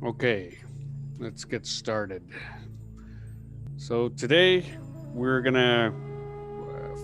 Okay, let's get started. So today we're gonna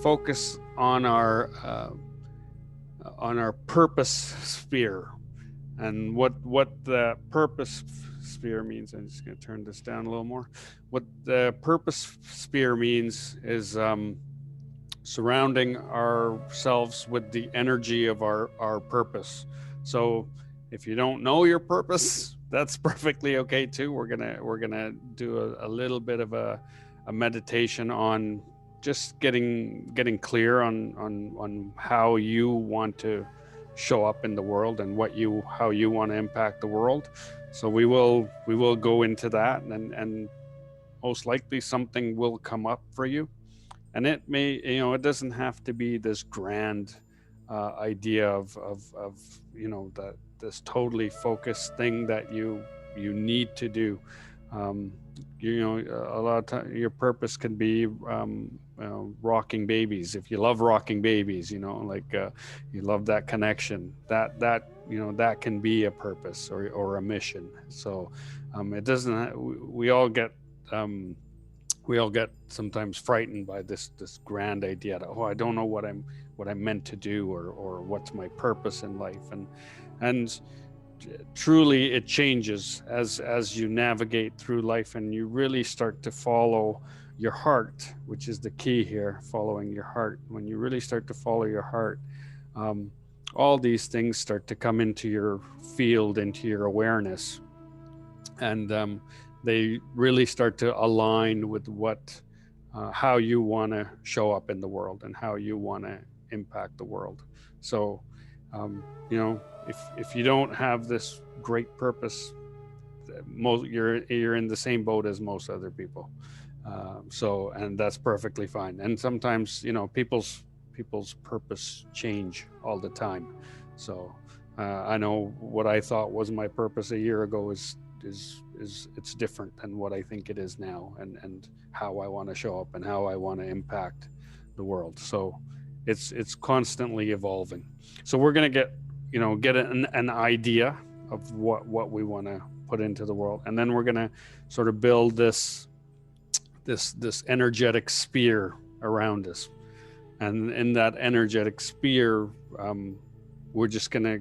focus on our purpose sphere, and what the purpose sphere means. I'm just gonna turn this down a little more. What the purpose sphere means is surrounding ourselves with the energy of our purpose. So if you don't know your purpose, that's perfectly okay too. We're gonna do a little bit of a meditation on just getting clear on how you want to show up in the world and how you want to impact the world. So we will go into that, and most likely something will come up for you. And it may, it doesn't have to be this grand idea of that this totally focused thing that you need to do. um, a lot of time your purpose can be rocking babies. If you love rocking babies, like you love that connection, that can be a purpose or a mission. So it doesn't um, we all get sometimes frightened by this grand idea that, oh, I don't know what I'm meant to do, or what's my purpose in life. And truly it changes as you navigate through life and you really start to follow your heart, which is the key here. Following your heart. When you really start to follow your heart, um, all these things start to come into your field, into your awareness, and they really start to align with how you want to show up in the world and how you want to impact the world. So, if you don't have this great purpose, you're in the same boat as most other people. And that's perfectly fine. And sometimes people's purpose change all the time. So I know what I thought was my purpose a year ago is it's different than what I think it is now, and how I want to show up and how I want to impact the world. So it's constantly evolving. So we're gonna get an idea of what we want to put into the world, and then we're gonna sort of build this energetic sphere around us. And in that energetic sphere, we're just gonna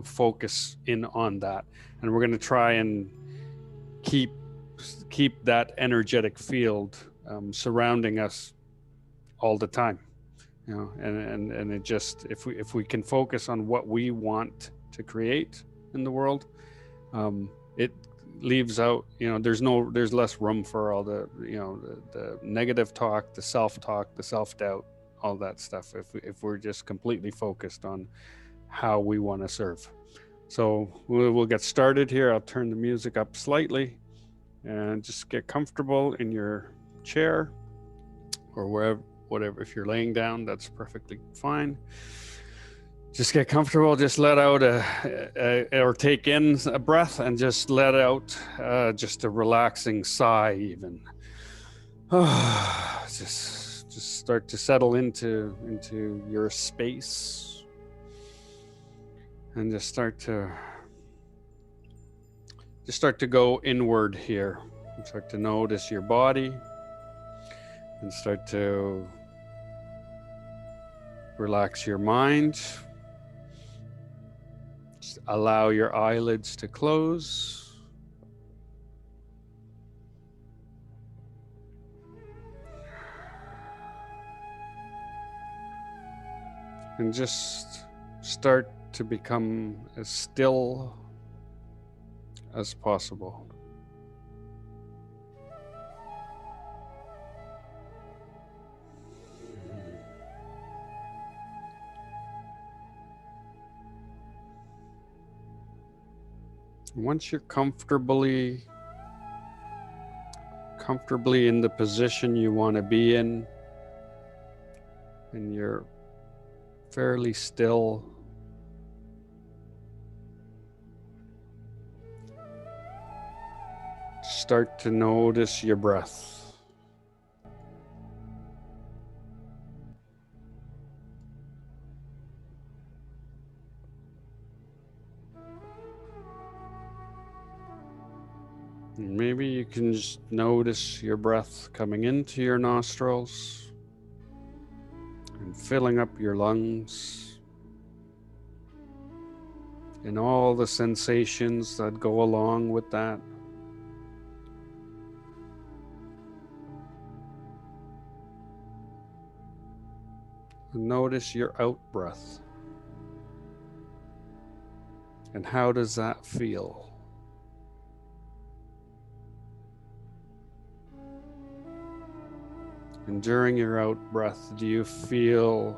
focus in on that, and we're going to try and keep that energetic field surrounding us all the time. And it just, if we can focus on what we want to create in the world, it leaves out, there's less room for all the negative talk, the self-talk, the self-doubt, all that stuff, if we're just completely focused on how we want to serve. So we'll get started here. I'll turn the music up slightly and just get comfortable in your chair or whatever. If you're laying down, that's perfectly fine. Just get comfortable. Just let out or take in a breath and just let out just a relaxing sigh, even. Just start to settle into your space, and just start to go inward here. Start to notice your body, and start to relax your mind. Just allow your eyelids to close. And just start to become as still as possible. Once you're comfortably in the position you want to be in, and you're fairly still, start to notice your breath. And maybe you can just notice your breath coming into your nostrils and filling up your lungs, and all the sensations that go along with that. And notice your out breath. And how does that feel? And during your out breath, do you feel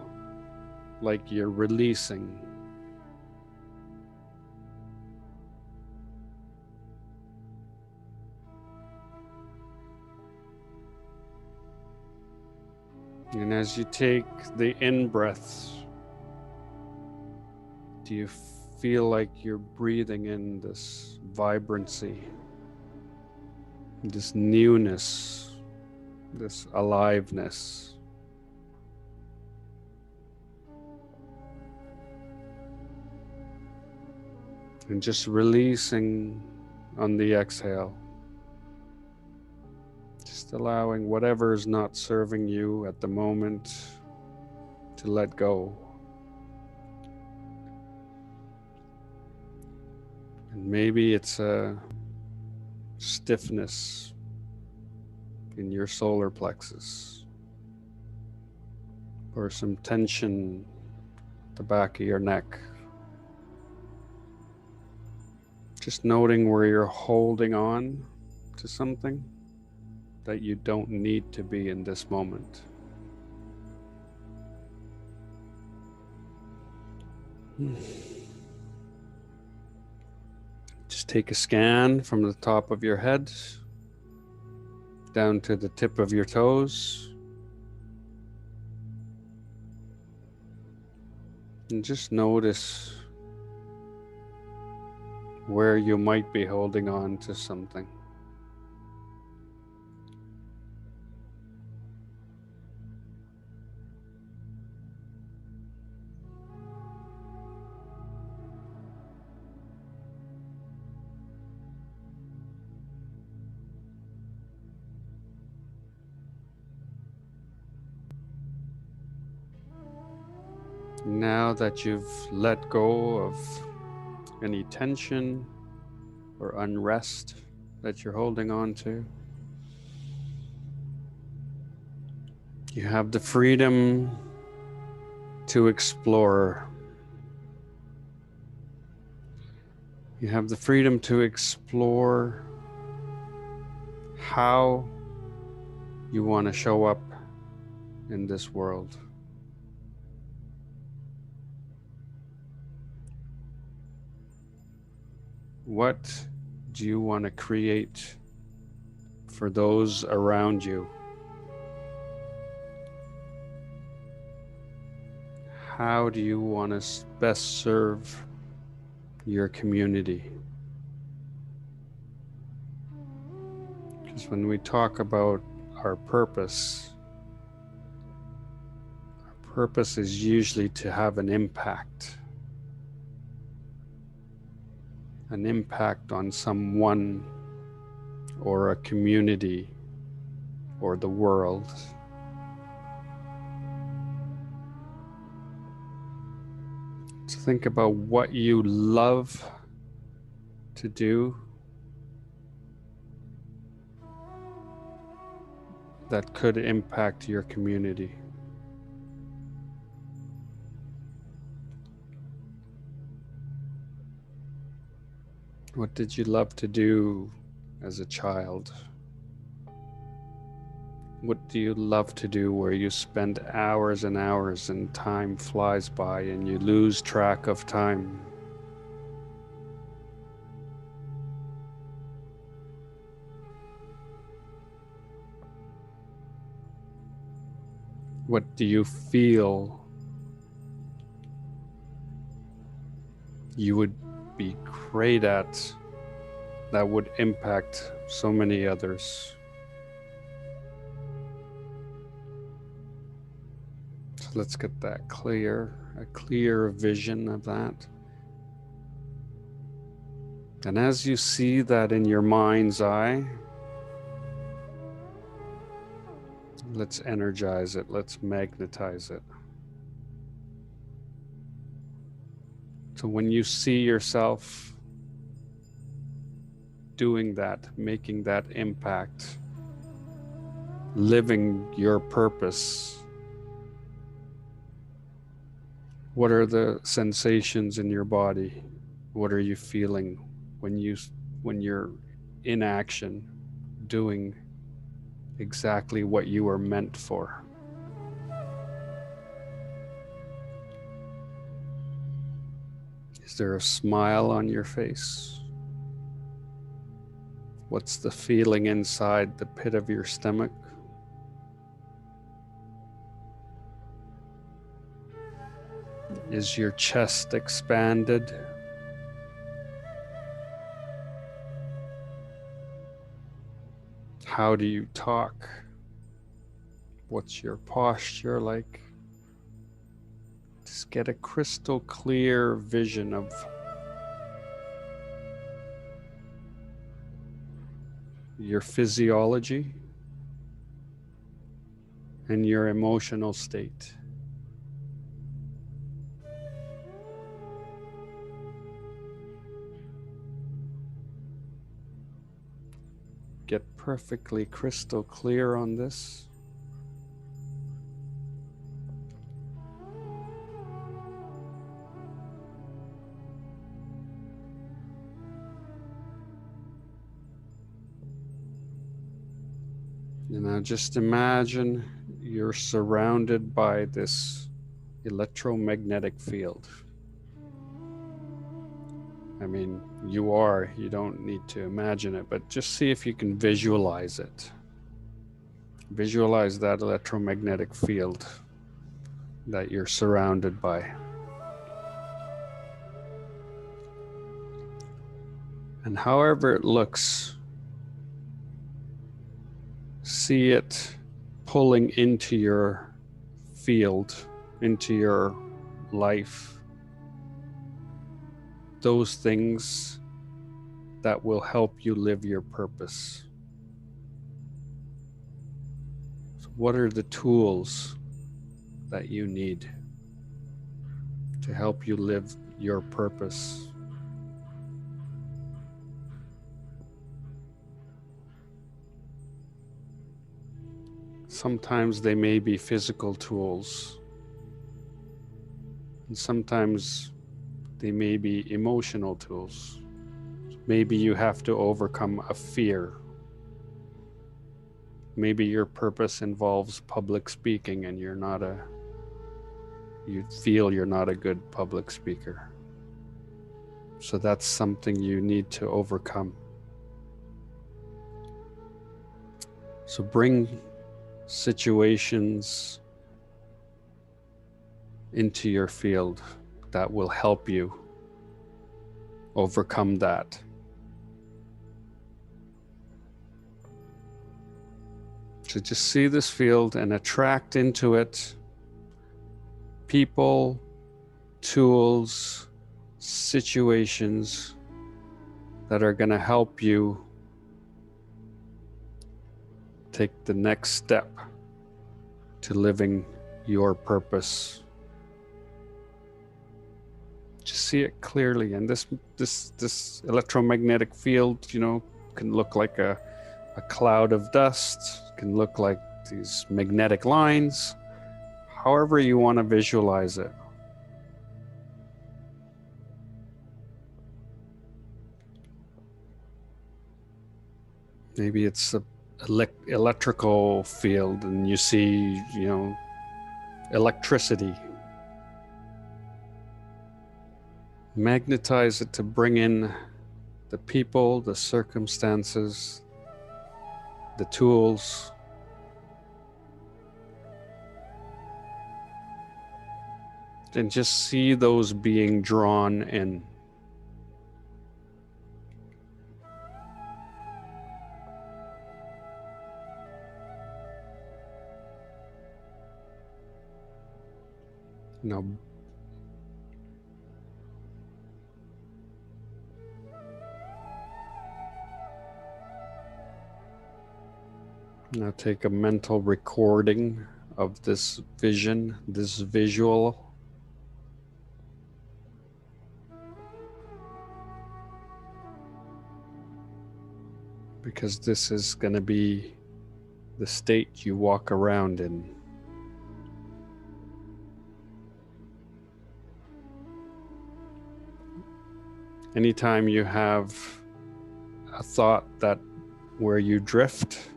like you're releasing? And as you take the in breaths, do you feel like you're breathing in this vibrancy, this newness, this aliveness? And just releasing on the exhale. Just allowing whatever is not serving you at the moment to let go. And maybe it's a stiffness in your solar plexus, or some tension at the back of your neck. Just noting where you're holding on to something that you don't need to be in this moment. Just take a scan from the top of your head down to the tip of your toes. And just notice where you might be holding on to something. Now that you've let go of any tension or unrest that you're holding on to, you have the freedom to explore. You have the freedom to explore how you want to show up in this world. What do you want to create for those around you? How do you want to best serve your community? Because when we talk about our purpose is usually to have an impact on someone or a community or the world. So think about what you love to do that could impact your community. What did you love to do as a child? What do you love to do where you spend hours and hours and time flies by and you lose track of time? What do you feel you would be great at that would impact so many others? So let's get that a clear vision of that. And as you see that in your mind's eye, let's energize it, let's magnetize it. So when you see yourself doing that, making that impact, living your purpose, what are the sensations in your body? What are you feeling when you're in action, doing exactly what you were meant for? Is there a smile on your face? What's the feeling inside the pit of your stomach? Is your chest expanded? How do you talk? What's your posture like? Just get a crystal clear vision of your physiology and your emotional state. Get perfectly crystal clear on this. And now just imagine you're surrounded by this electromagnetic field. I mean, you don't need to imagine it, but just see if you can visualize it. Visualize that electromagnetic field that you're surrounded by. And however it looks, see it pulling into your field, into your life, those things that will help you live your purpose. So what are the tools that you need to help you live your purpose? Sometimes they may be physical tools, and sometimes they may be emotional tools. Maybe you have to overcome a fear. Maybe your purpose involves public speaking and you feel you're not a good public speaker. So that's something you need to overcome. So bring situations into your field that will help you overcome that. So just see this field and attract into it people, tools, situations that are going to help you take the next step to living your purpose. Just see it clearly. And this electromagnetic field, can look like a cloud of dust, can look like these magnetic lines, however you want to visualize it. Maybe it's a electrical field and you see, electricity. Magnetize it to bring in the people, the circumstances, the tools. And just see those being drawn in. Now, Now take a mental recording of this vision, this visual. Because this is going to be the state you walk around in. Anytime you have a thought that where you drift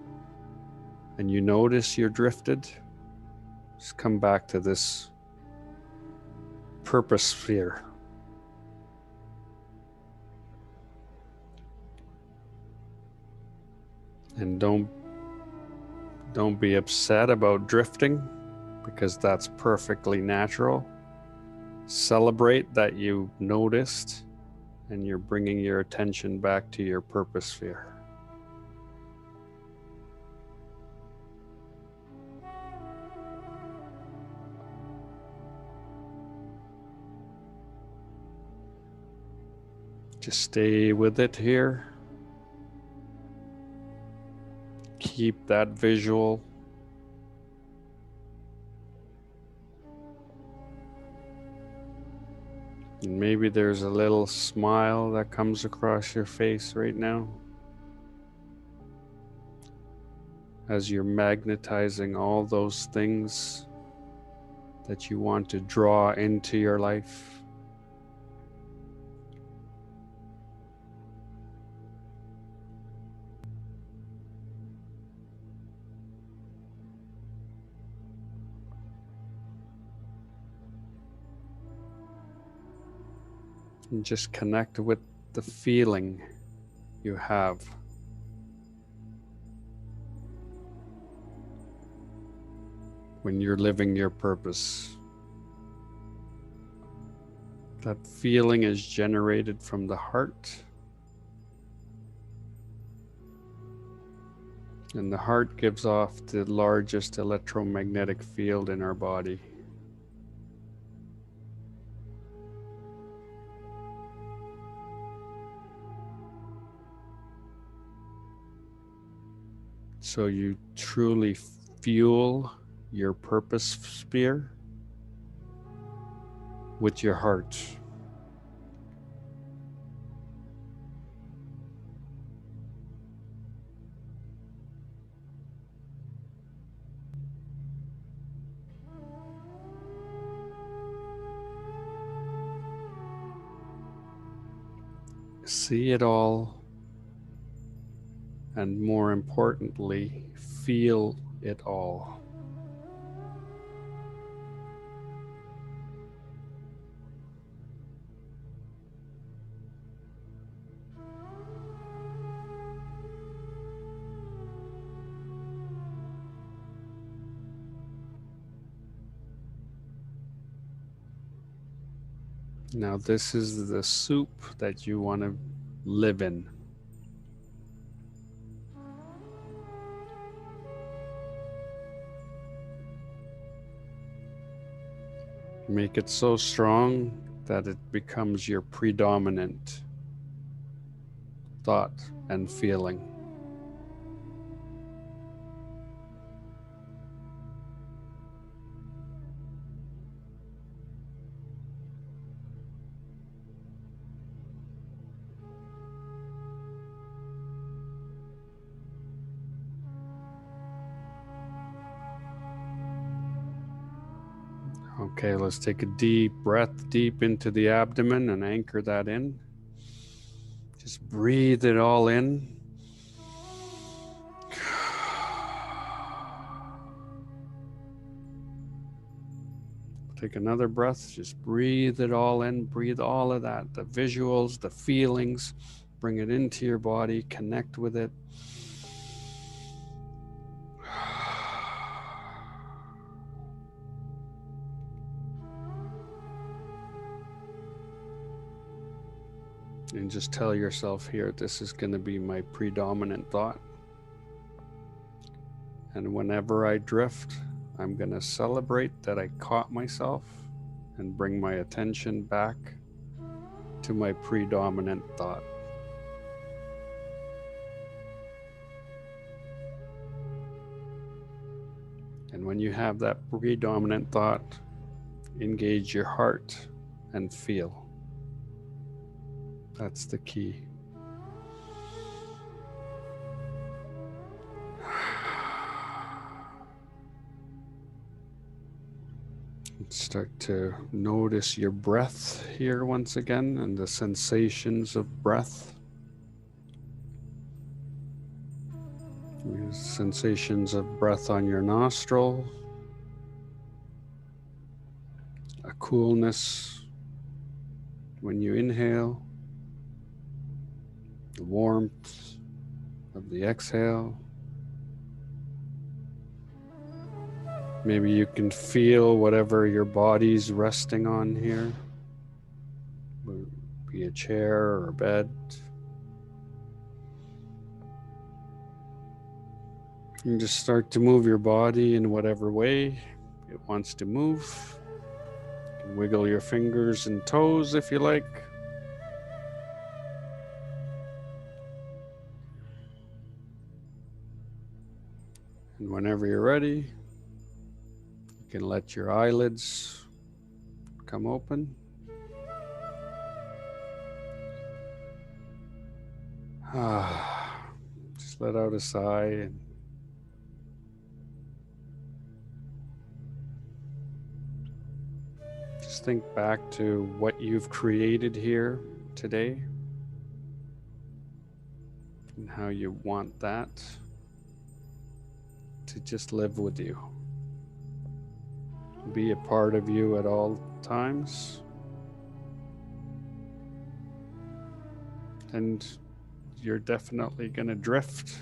and you notice you're drifted, just come back to this purpose sphere. And don't be upset about drifting, because that's perfectly natural. Celebrate that you noticed and you're bringing your attention back to your purpose sphere. Just stay with it here. Keep that visual. And maybe there's a little smile that comes across your face right now as you're magnetizing all those things that you want to draw into your life. And just connect with the feeling you have. When you're living your purpose. That feeling is generated from the heart. And the heart gives off the largest electromagnetic field in our body. So you truly fuel your purpose sphere with your heart. See it all, and more importantly, feel it all. Now this is the soup that you want to live in. Make it so strong that it becomes your predominant thought and feeling. Okay, let's take a deep breath deep into the abdomen and anchor that in. Just breathe it all in. Take another breath, just breathe it all in, breathe all of that, the visuals, the feelings, bring it into your body, connect with it. And just tell yourself here, this is going to be my predominant thought. And whenever I drift, I'm going to celebrate that I caught myself and bring my attention back to my predominant thought. when you have that predominant thought, engage your heart and feel. That's the key. Start to notice your breath here once again and the sensations of breath. Sensations of breath on your nostril, a coolness when you inhale, the warmth of the exhale. Maybe you can feel whatever your body's resting on here, be a chair or a bed. And just start to move your body in whatever way it wants to move. You can wiggle your fingers and toes if you like. And whenever you're ready, you can let your eyelids come open. Just let out a sigh and just think back to what you've created here today and how you want that to just live with you, be a part of you at all times. And you're definitely going to drift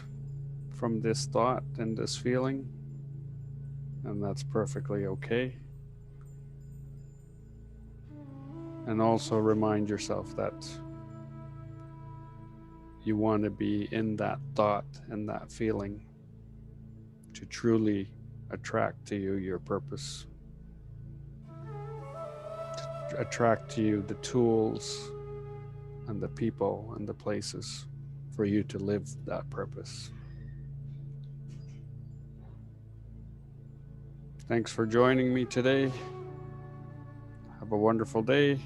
from this thought and this feeling, and that's perfectly okay. And also remind yourself that you want to be in that thought and that feeling to truly attract to you your purpose, to attract to you the tools and the people and the places for you to live that purpose. Thanks for joining me today. Have a wonderful day.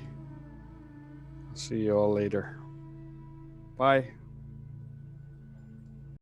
I'll see you all later. Bye.